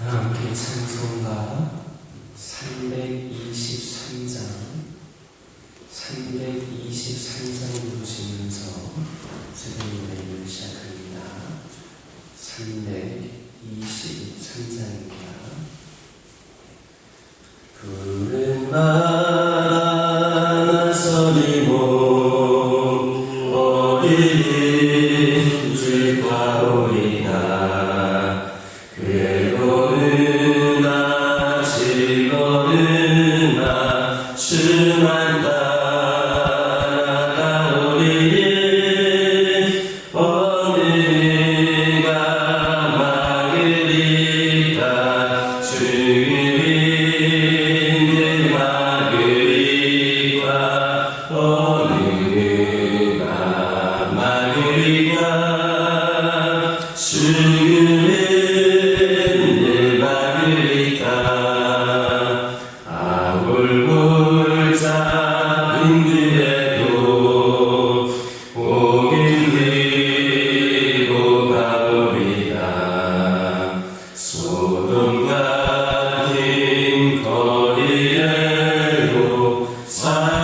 함께 찬송가 323장 부르시면서 새로운 노래를 시작합니다. 323장입니다. 푸른 바다 서리 몸 어디든지 가오리나 괴로우나 즐거우나 주만 따라가오리니 어느 가 막으리까 주님을 막으리까 어느 가 막으리까 주님을 막으리까 아울골 작은 길에도 고개 들고 가오리다 소돔 같은 거리에도 사랑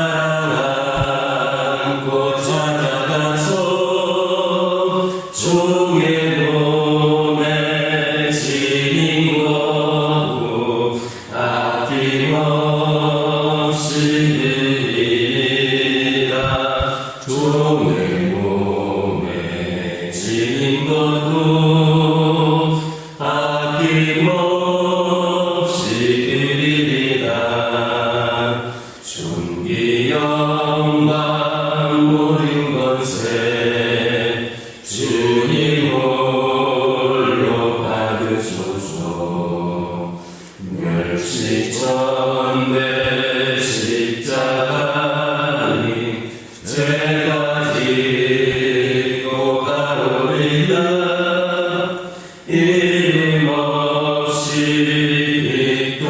안고 찾아가서 종의 몸에 지닌 거고 아낌없이 드리리라 종의 몸에 지닌 것도 아낌없이 드리리라 존귀 영광 모든 것에 주님 홀로 받으소서 멸시천대 십자가니 제가 지고 가오리다 이름 없이 빛도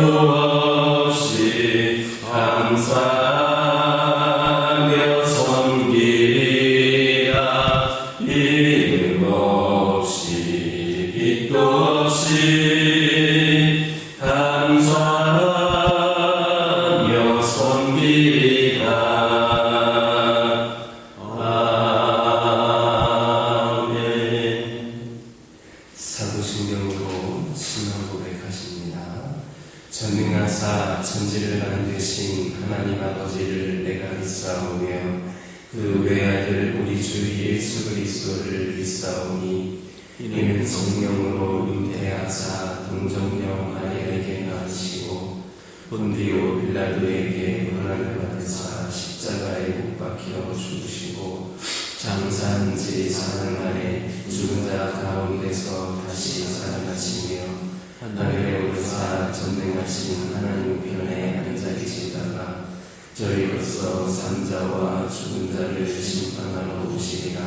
없이 감사하며 섬기리라 이름 없이 빛도 없이 감사하며 섬기리라. 아멘. 사도신경으로 신앙 고백하십니다. 전능하사 천지를 만드신 하나님 아버지를 내가 믿사오며 그 외아들 우리 주 예수 그리스도를 믿사오니 이는 성령으로 잉태하사 동정녀 마리아에게 낳으시고 본디오 빌라도에게 고난을 받으사 십자가에 못 박혀 죽으시고 장사한 지 사흘 만에 죽은 자 가운데서 다시 살아나시며 하늘에 오르사 전능하신 하나님 편에 앉아 계시다가 저희로서 산 자와 죽은 자를 심판하러 오시리라.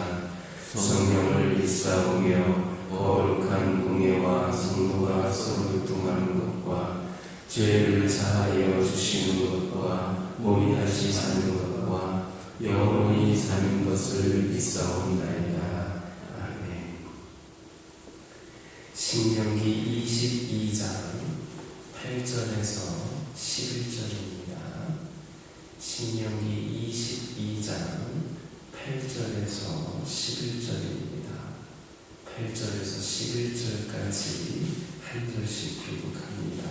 성령을 믿사오며 거룩한 공예와 성도가 서로 교통하는 것과 죄를 사하여 주시는 것과 몸이 다시 사는 것과 영원히 사는 것을 믿사옵나이다. 아멘. 신명기 22장 8절에서 11절입니다. 신명기 22장 8절에서 11절입니다. 8절에서 11절까지 한 절씩 교독합니다.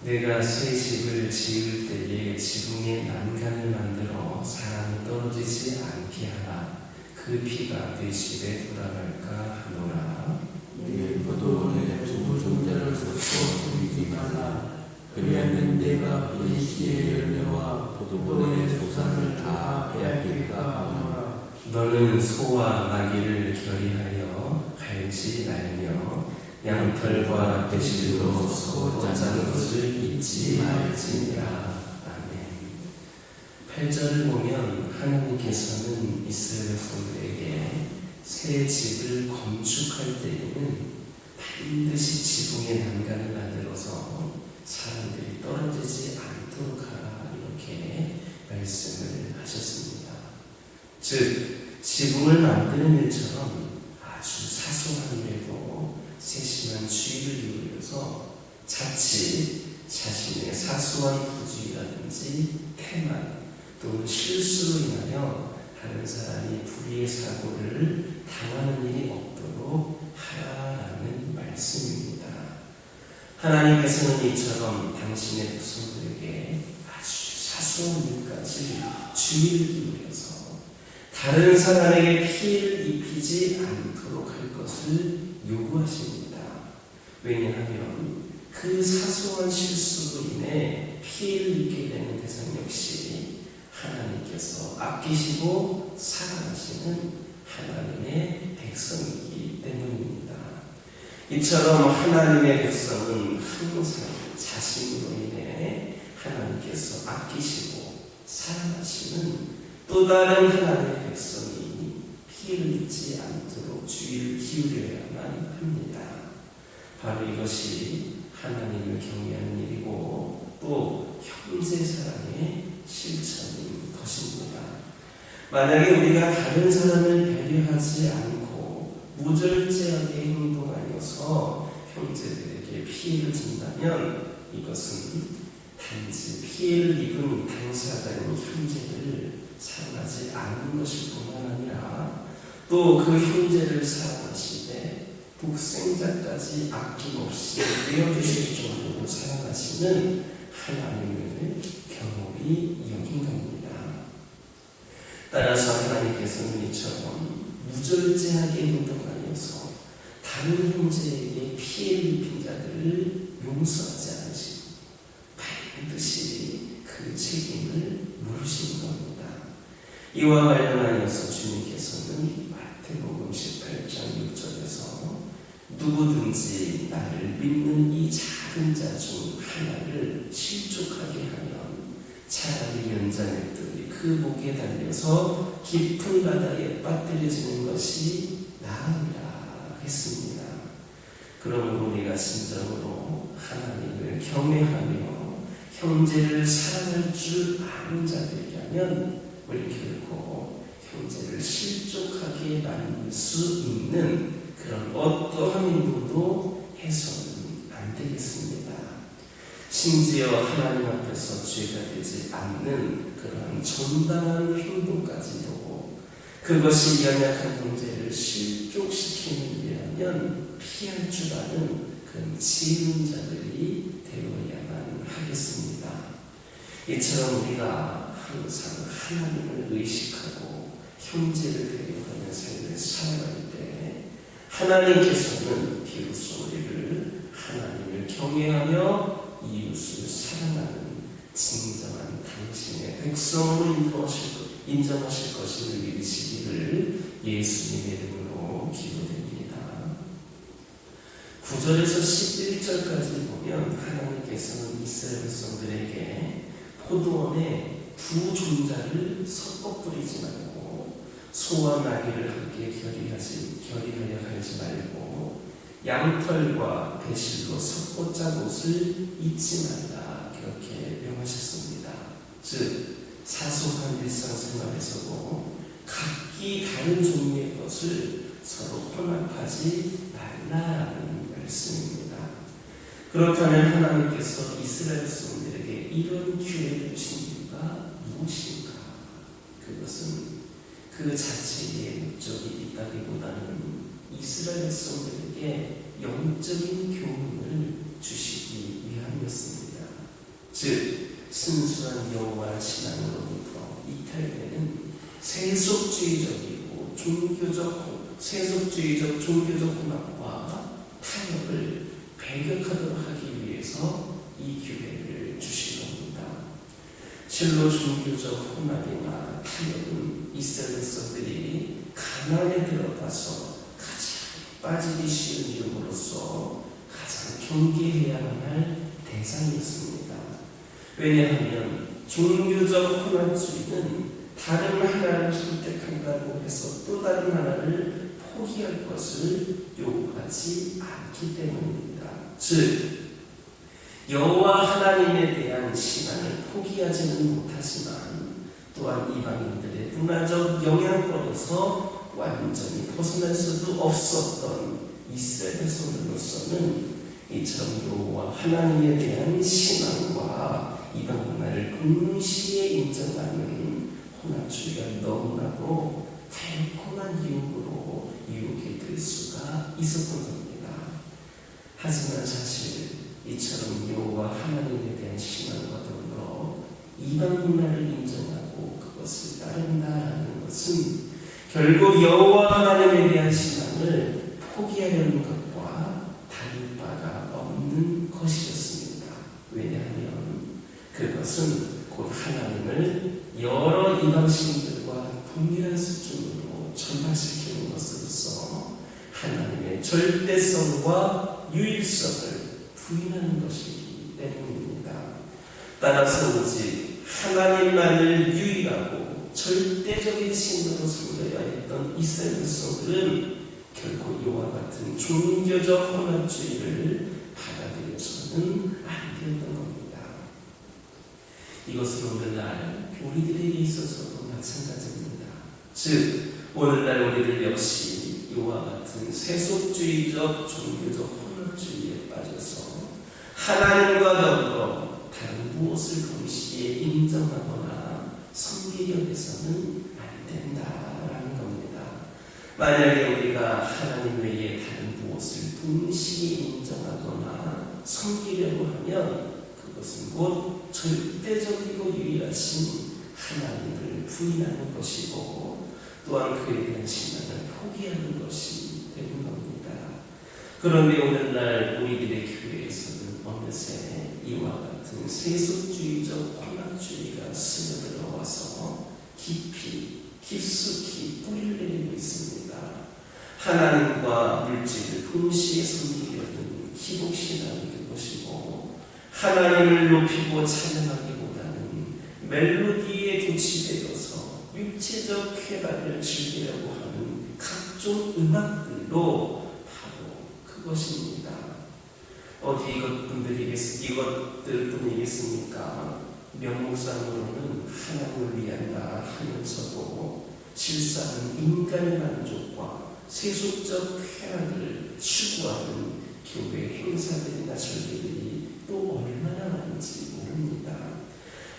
내가 새 집을 지을 때에 지붕에 난간을 만들어 사람이 떨어지지 않게 하라. 그 피가 내 집에 돌아갈까 하노라. 내 포도원에 두부 종자를 섞어 뿌리지 말라. 그리하면 내가 불시의 열매와 포도원의 소산을 다 빼앗길까 하노라. 너는 소와 나귀를 결의하여 갈지 말며 양털과 배실로 소 짜는 것을 잊지 말지니라. 아멘. 8절을 보면 하나님께서는 이스라엘 백성들에게 새 집을 건축할 때에는 반드시 지붕에 난간을 만들어서 사람들이 떨어지지 않도록 하라 이렇게 말씀을 하셨습니다. 즉 지붕을 만드는 일처럼 아주 사소한 일도 세심한 주의를 기울여서 가지 태만 또는 실수로 인하여 다른 사람이 불의의 사고를 당하는 일이 없도록 하라는 말씀입니다. 하나님께서는 이처럼 당신의 백성들에게 아주 사소한 일까지 주의를 기울여서 다른 사람에게 피해를 입히지 않도록 할 것을 요구하십니다. 왜냐하면 그 사소한 실수로 인해 피해를 입게 되는 대상 역시 하나님께서 아끼시고 사랑하시는 하나님의 백성이기 때문입니다. 이처럼 하나님의 백성은 항상 자신으로 인해 하나님께서 아끼시고 사랑하시는 또 다른 하나님의 백성이 피해를 입지 않도록 주의를 기울여야만 합니다. 바로 이것이 하나님을 경외하는 일이고 또 형제 사랑의 실천인 것입니다. 만약에 우리가 다른 사람을 배려하지 않고 무절제하게 행동하여서 형제들에게 피해를 준다면 이것은 단지 피해를 입은 당사자인 형제를 사랑하지 않는 것일 뿐만 아니라 또 그 형제를 사랑하시되 독생자까지 아낌없이 내어주실 정도로 사랑하시는 하나님을 경홀히 여긴 겁니다. 따라서 하나님께서는 이처럼 무절제하게 행동하여서 다른 형제에게 피해를 입힌 자들을 용서하지 않으시고 반드시 그 책임을 물으시는 겁니다. 이와 관련하여서 주님께서는 마태복음 18장 6절에서 누구든지 나를 믿는 이 작은 자 중 하나를 실족하게 하면 차라리 연자넥들이 그 목에 달려서 깊은 바다에 빠뜨려지는 것이 나으리라 했습니다. 그러므로 우리가 진정으로 하나님을 경외하며 형제를 사랑할 줄 아는 자들이라면 우리 결코 형제를 실족하게 만들 수 있는 그런 어떠한 행동도 해서는 안 되겠습니다. 심지어 하나님 앞에서 죄가 되지 않는 그런 정당한 행동까지도 그것이 연약한 형제를 실족시키는 일이라면 피할 줄 아는 그런 지은 자들이 되어야만 하겠습니다. 이처럼 우리가 항상 하나님을 의식하고 형제를 배려하는 삶을 살아갈 때 하나님께서는 비로소 우리를 하나님을 경외하며 이웃을 사랑하는 진정한 당신의 백성으로 인정하실 것을 믿으시기를 예수님의 이름으로 기도드립니다. 9절에서 11절까지 보면 하나님께서는 이스라엘 백성들에게 포도원에 두 종자를 섞어 뿌리지 말고 소와 나귀를 함께 결의하여 갈지 말고 양털과 배실로 섞어 짠 옷을 입지 말라 그렇게 명하셨습니다. 즉 사소한 일상생활에서도 각기 다른 종류의 것을 서로 혼합하지 말라는 말씀입니다. 그렇다면 하나님께서 이스라엘 백성들에게 이런 기회를 주신 이유가 무엇인가? 그것은 그 자체의 목적이 있다기보다는 이스라엘 백성들에게 영적인 교훈을 주시기 위함이었습니다. 즉 순수한 여호와 신앙으로부터 이탈되는 세속주의적 종교적 혼합과 타협을 배격하도록 하기 위해서 이 기회를 주신 겁니다. 실로 종교적 혼합이나 타협은 이스라엘 백성들이 가나안에 들어가서 가장 빠지기 쉬운 이름으로서 가장 경계해야만 할 대상이었습니다. 왜냐하면 종교적 혼합주의는 다른 하나를 선택한다고 해서 또 다른 하나를 포기할 것을 요구하지 않기 때문입니다. 즉 여호와 하나님에 대한 신앙을 포기하지는 못하지만 또한 이방인들의 문화적 영향권에서 완전히 벗어날 수도 없었던 이스라엘 백성들로서는 이처럼 여호와 하나님에 대한 신앙과 이방 문화를 동시에 인정하는 혼합주의가 너무나도 달콤한 유혹으로 유혹이 될 수가 있었던 겁니다. 하지만 사실 이처럼 여호와 하나님에 대한 신앙과 더불어 이방 문화를 인정하고 그것을 따른다라는 것은 결국 여호와 하나님에 대한 신앙을 포기하려는 것과 다를 바가 없는 것이었습니다. 왜냐하면 그것은 곧 하나님을 여러 이방신들과 동일한 수준으로 전파시키는 것으로서 하나님의 절대성과 유일성을 부인하는 것이기 때문입니다. 따라서 오직 하나님만을 유일하고 절대적인 신으로 섬겨야 했던 이스라엘 백성들은 결코 이와 같은 종교적 혼합주의를 받아들여서는 안 되었던 겁니다. 이것은 오늘날 우리들에게 있어서도 마찬가지입니다. 즉 오늘날 우리들 역시 이와 같은 세속주의적 종교적 혼합주의에 빠져서 하나님과 더불어 다른 무엇을 동시에 인정하거나 섬기려 해서는 안 된다라는 겁니다. 만약에 우리가 하나님 외에 다른 무엇을 동시에 인정하거나 섬기려고 하면 그것은 곧 절대적이고 유일하신 하나님을 부인하는 것이고 또한 그에 대한 신앙을 포기하는 것이 되는 겁니다. 그런데 오늘날 우리들의 교회에서는 어느새 이와 같은 세속주의적 혼합주의가 스며들어와서 깊숙이 뿌리를 내리고 있습니다. 하나님과 물질을 동시에 섬기려는 기복신앙이 그것이고 하나님을 높이고 찬양하기보다는 멜로디에 도취되어서 육체적 쾌락을 즐기려고 하는 각종 음악들로 바로 그것입니다. 어디 이것들 뿐이겠습니까? 명목상으로는 하나님을 위한다 하면서도 실상은 인간의 만족과 세속적 쾌락을 추구하는 교회 행사들이나 절기들이 또 얼마나 많은지 모릅니다.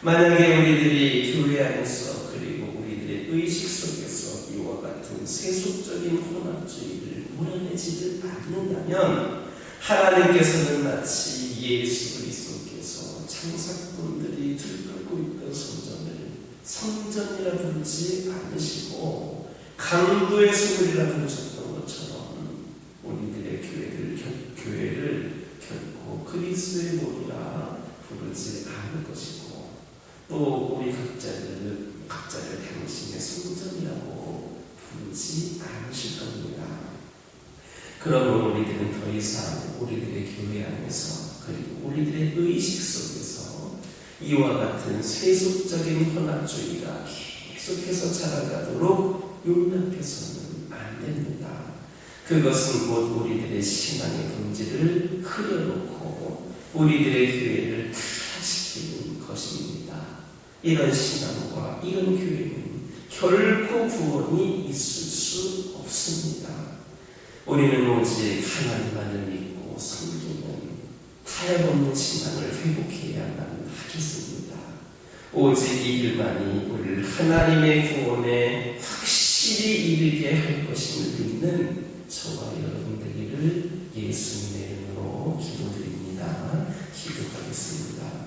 만약에 우리들이 교회 안에서 그리고 우리들의 의식 속에서 이와 같은 세속적인 혼합주의를 몰아내지를 않는다면 하나님께서는 마치 예수 그리스도께서 창사꾼들이 들끓고 있던 성전이라 부르지 않으시고 강도의 소굴이라 부르셨던 것처럼 우리들의 교회를 결코 그리스도의 몸이라 부르지 않을 것이고 또 우리 각자를 당신의 성전이라고 부르지 않으실 겁니다. 그러면 우리들은 더 이상 우리들의 교회 안에서 그리고 우리들의 의식 속에서 이와 같은 세속적인 혼합주의가 계속해서 자라가도록 용납해서는 안 됩니다. 그것은 곧 우리들의 신앙의 본질을 흐려놓고 우리들의 교회를 타락시키는 것입니다. 이런 신앙과 이런 교회는 결코 구원이 있을 수 없습니다. 우리는 오직 하나님만을 믿고 섬기는 타협없는 신앙을 회복해야만 하겠습니다. 오직 이 길만이 우리를 하나님의 구원에 확실히 이르게 할 것임을 믿는 저와 여러분 되기를 예수님의 이름으로 기도드립니다. 기도하겠습니다.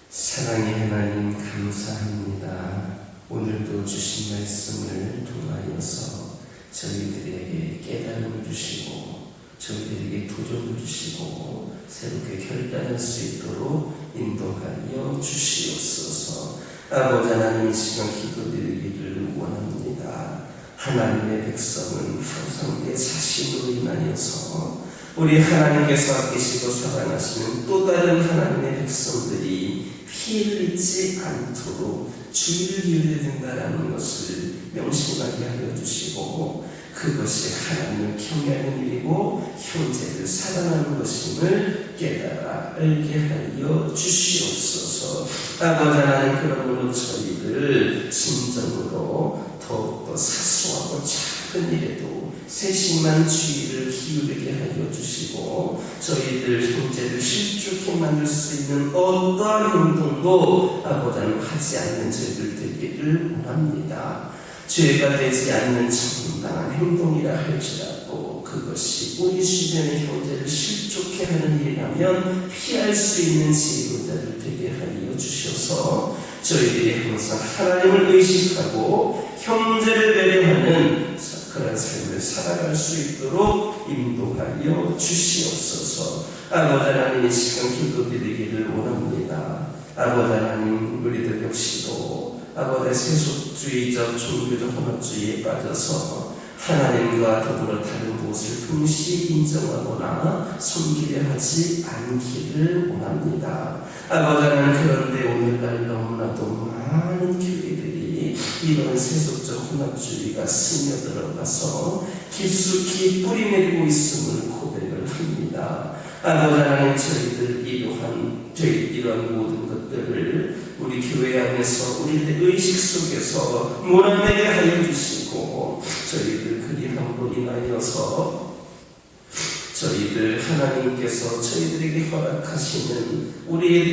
사랑의 하나님 감사합니다. 오늘도 주신 말씀을 통하여서 저희들에게 깨달음을 주시고 저희들에게 도전을 주시고 새롭게 결단할 수 있도록 인도하여 주시옵소서. 아버지 하나님 이 시간 기도드리기를 원합니다. 하나님의 백성은 항상 내 자신으로 인하여서 우리 하나님께서 아끼시고 사랑하시는 또 다른 하나님의 백성들이 피해를 입지 않도록 주의를 기울여야 된다는 것을 명심하게 하여 주시고 그것이 하나님을 경외하는 일이고 형제를 사랑하는 것임을 깨달아 알게 하여 주시옵소서. 아버지 하나님 그러므로 저희들 진정으로 더욱더 사소하고 작은 일에도 세심한 주의를 기울이게 하여 주시고 저희들 형제를 실족해 만들 수 있는 어떠한 행동도 아버지는 하지 않는 저희들 되기를 원합니다. 죄가 되지 않는 정당한 행동이라 할지라도 그것이 우리 주변의 형제를 실족해 하는 일이라면 피할 수 있는 지혜자들 되게 하여 주셔서 저희들이 항상 하나님을 의식하고 형제를 배려하는 그런 삶을 살아갈 수 있도록 인도하여 주시옵소서. 아버지 하나님, 이 시간 기도드리기를 원합니다. 아버지 하나님, 우리들 역시도 아버지 세속주의적 종교적 혼합주의에 빠져서 하나님과 더불어 다른 무엇을 동시에 인정하거나 섬기려 하지 않기를 원합니다. 아버지 하나님, 그런데 오늘날 너무나도 많은 교회들이 이런 세속적 혼합주의가 스며들어가서 깊숙이 뿌리내리고 있음을 고백을 합니다. 아버지 하나님, 저희들 이러한 모든 것들을 우리 교회 안에서 우리의 의식 속에서 몰아내게 하여 주시고 저희들 그리함으로 인하여서 저희들 하나님께서 저희들에게 허락하시는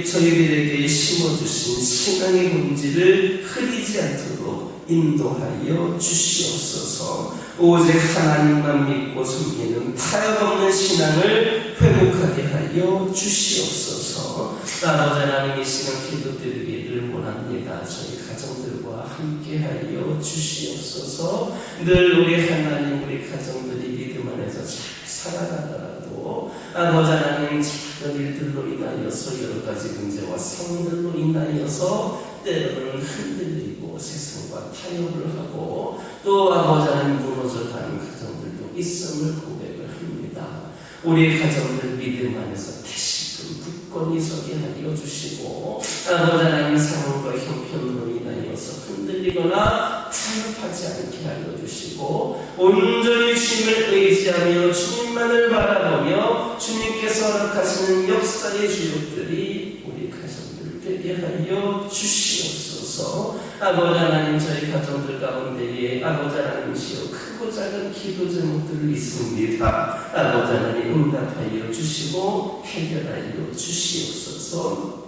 저희들에게 심어주신 신앙의 본질을 흐리지 않도록 인도하여 주시옵소서. 오직 하나님만 믿고 섬기는 타협없는 신앙을 회복하게 하여 주시옵소서. 아버지 하나님, 이 시간 기도드리기를 원합니다. 저희 가정들과 함께하여 주시옵소서. 늘 우리 하나님, 우리 가정들이 믿음 안에서 잘 살아가더라도 아버지 하나님, 작은 일들로 인하여서 여러 가지 문제와 상황들로 인하여서 때로는 흔들리고 세상과 타협을 하고 또 아버지 하나님 무너져가는 가정들도 있음을 고백을 합니다. 우리 가정들 믿음 안에서 다시금 굳건히 서게 하여 주시고 아버지 하나님, 상황과 형편으로 인하여서 흔들리거나 타협하지 않게 하여 주시고 온전히 주님을 의지하며 주님만을 바라보며 주님께서 허락하시는 역사의 주역들이 우리 가정들 되게 하여 주시옵소서. 아버지 하나님, 저희 가정들 가운데에 아버지 하나님이시여 크고 작은 기도 제목들이 있습니다. 아버지 하나님, 응답하여 주시고 해결하여 주시옵소서.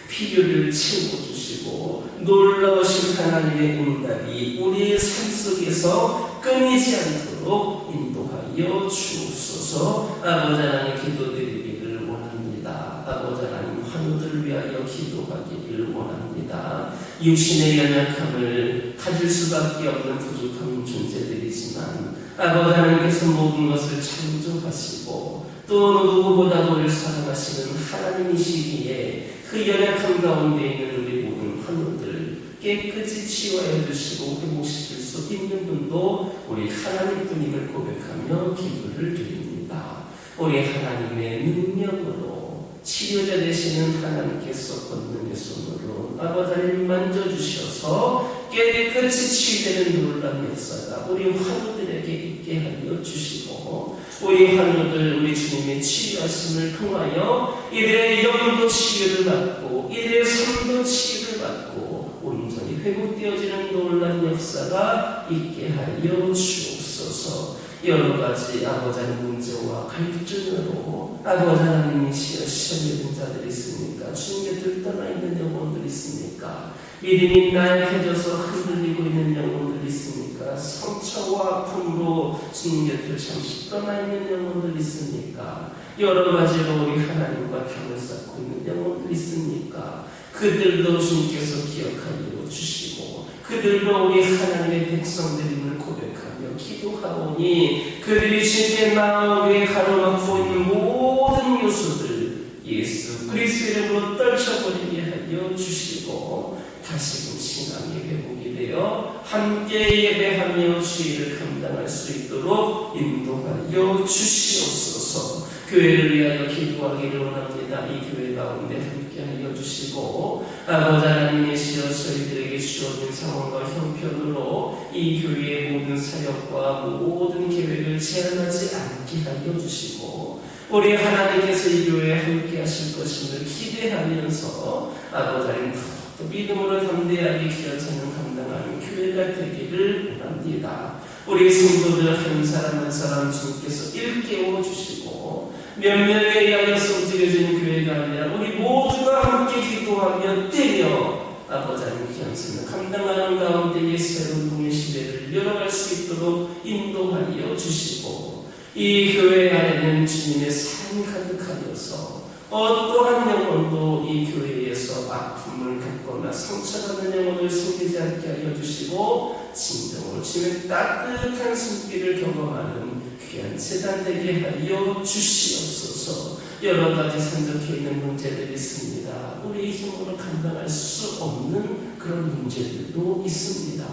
필요를 채워주시고 놀라우신 하나님의 응답이 우리의 삶 속에서 끊이지 않도록 인도하여 주옵소서. 아버지 하나님, 기도드리기를 원합니다. 아버지 하나님, 환우들을 위하여 기도하기를 원합니다. 육신의 연약함을 가질 수밖에 없는 부족한 존재들이지만 아버지 하나님께서 모든 것을 창조하시고 또 누구보다도 우리를 사랑하시는 하나님이시기에 그 연약함 가운데 있는 우리 모든 환우들 깨끗이 치유하여 주시고 회복시킬 수 있는 분도 우리 하나님뿐임을 고백하며 기도를 드립니다. 우리 하나님의 능력으로 치료자 되시는 하나님께서 권능의 손으로 아버지 하나님 만져주셔서 깨끗이 치유되는 놀라운 역사가 우리 환우들에게 있게 하여 주시고 우리 환우들 우리 주님의 치유하심을 통하여 이들의 영도 치유를 받고 이들의 삶도 치유를 받고 온전히 회복되어지는 놀라운 역사가 있게 하여 주옵소서. 여러 가지 아버지 하나님 문제와 갈증으로 아버지 하나님이시여 시험에 든 자들이 있습니까? 주님께 들떠나 있는 영혼들이 있습니까? 믿음이 나약해져서 흔들리고 있는 영혼들이 있습니까? 상처와 아픔으로 주님 곁을 잠시 떠나 있는 영혼들이 있습니까? 여러 가지로 우리 하나님과 담을 쌓고 있는 영혼들이 있습니까? 그들도 주님께서 기억하여 주시고 그들도 우리 하나님의 백성들임을 고백하며 기도하오니 그들이 주님께 나아 우리의 가로막고 있는 모든 요소들 예수 그리스도의 이름으로 떨쳐버리게 하여 주시고 다시금 신앙의 회복이 되어 함께 예배하며 주의를 감당할 수 있도록 인도하여 주시옵소서. 교회를 위하여 기도하기를 원합니다. 이 교회 가운데 함께하여 주시고 아버지 하나님이시여 저희들에게 주어진 상황과 형편으로 이 교회의 모든 사역과 모든 계획을 제한하지 않게 하여 주시고 우리 하나님께서 이 교회에 함께하실 것임을 기대하면서 아버지 하나님 또 믿음으로 담대하게 귀한 찬양 감당하는 교회가 되기를 원합니다. 우리 성도들 한 사람 한 사람 주님께서 일깨워 주시고 몇 명에 의하여서 움직여지는 교회가 아니라 우리 모두가 함께 기도하며 뛰며 아버지 하나님 귀한 삶을 감당하는 가운데에 새로운 동의 시대를 열어갈 수 있도록 인도하여 주시고 이 교회 안에는 주님의 사랑이 가득하여서 어떠한 영혼도 이 교회에서 아픔을 겪거나 상처받는 영혼을 생기지 않게 하여 주시고 진정으로 주님의 따뜻한 손길을 경험하는 귀한 재단 되게 하여 주시옵소서. 여러 가지 산적해 있는 문제들이 있습니다. 우리 힘으로 감당할 수 없는 그런 문제들도 있습니다.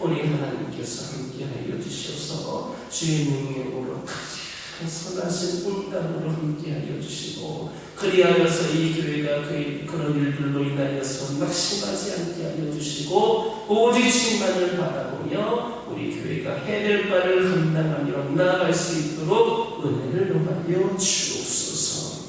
우리 하나님께서 함께하여 주셔서 주의 능력으로 가장 선하신 응답으로 함께하여 주시고 그리하여서 이 교회가 그런 일들로 인하여서 낙심하지 않게 하여 주시고 오직 주님만을 바라보며 우리 교회가 해낼 바를 감당하며 나아갈 수 있도록 은혜를 요하여 주옵소서.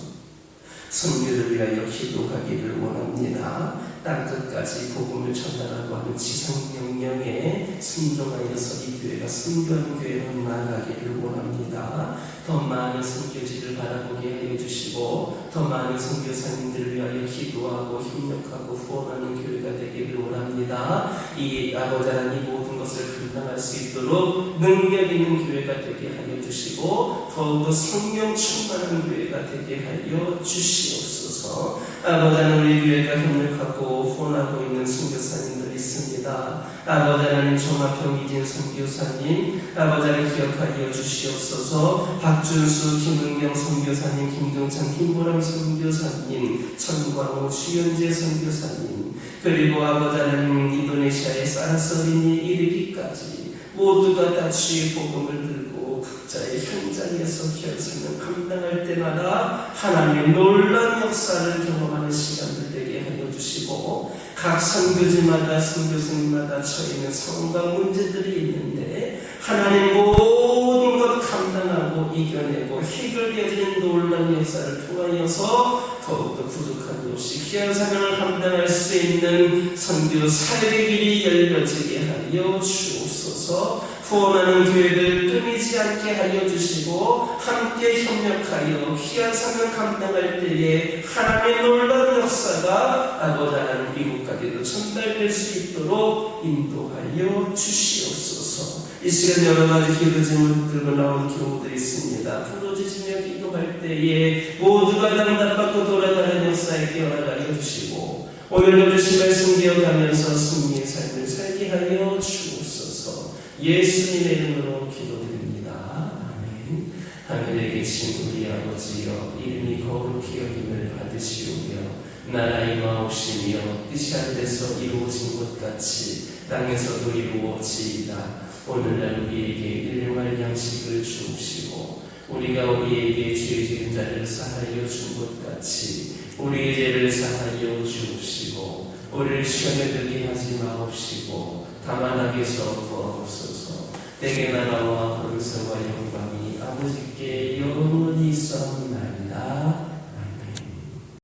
선교를 위하여 기도하기를 원합니다. 땅끝까지 복음을 전달하고 하는 지상명령에 순종하여서 이 교회가 선교하는 교회로 나아가기를 원합니다. 더 많은 선교지를 바라보게 하여 주시고 더 많은 선교사님들을 위하여 기도하고 협력하고 후원하는 교회가 되기를 원합니다. 이 아버지 하나님 모든 것을 감당할 수 있도록 능력 있는 교회가 되게 하여 주시고 더욱더 성령 충만한 교회가 되게 하여 주시옵소서. 아버지 하나님 우리 교회가 협력하고 후원하고 있는 선교사님들이 있습니다. 아버지 하나님 종합형이진 선교사님 아버지 하나님 기억하여 주시옵소서. 박준수, 김은경 선교사님, 김동찬, 김보람 선교사님, 천광호, 주연재 선교사님 그리고 아버지 하나님 인도네시아의 사라서린이 이르기까지 모두가 다 주의 복음을 들고 각자의 현장에서 기한성을 감당할 때마다 하나님의 놀라운 역사를 경험하는 시간들 되게 하여 주시고 각 선교지마다 선교사님마다 처해있는 상황과 문제들이 있는데 하나님 모든 것 감당하고 이겨내고 해결되어지는 놀라운 역사를 통하여서 더욱더 부족함이 없이 귀한 사명을 감당할 수 있는 선교 사역의 길이 열려지게 하여 주옵소서. 후원하는 교회들 끊이지 않게 하여 주시고 함께 협력하여 귀한 사명 감당할 때에 하나님의 놀라운 역사가 아버지 하나님 미국까지도 전달될 수 있도록 인도하여 주시옵소서. 이 시간 여러 가지 기도 제목을 들고 나온 경우들이 있습니다. 부르짖으며 기도할 때에 모두가 응답받고 돌아가는 역사에 깨어나게 주시고 오늘도 주신 말씀 기억하면서 승리의 삶을 살게 하여 주옵소서. 예수님의 이름으로 기도드립니다. 아멘. 하늘에 계신 우리 아버지여 이름이 거룩히 여김을 받으시오며 나라 임하옵시며 뜻이 하늘에서 이루어진 것 같이 땅에서도 이루어지이다. 오늘날 우리에게 일용할 양식을 주옵시고 우리가 우리에게 죄 지은 자를 사하여 준 것 같이 우리의 죄를 사하여 주옵시고 우리를 시험에 들게 하지 마옵시고 다만 악에서 구하옵소서. 내게 나라와 권세와 영광이 아버지께 영원히 있사옵나이다.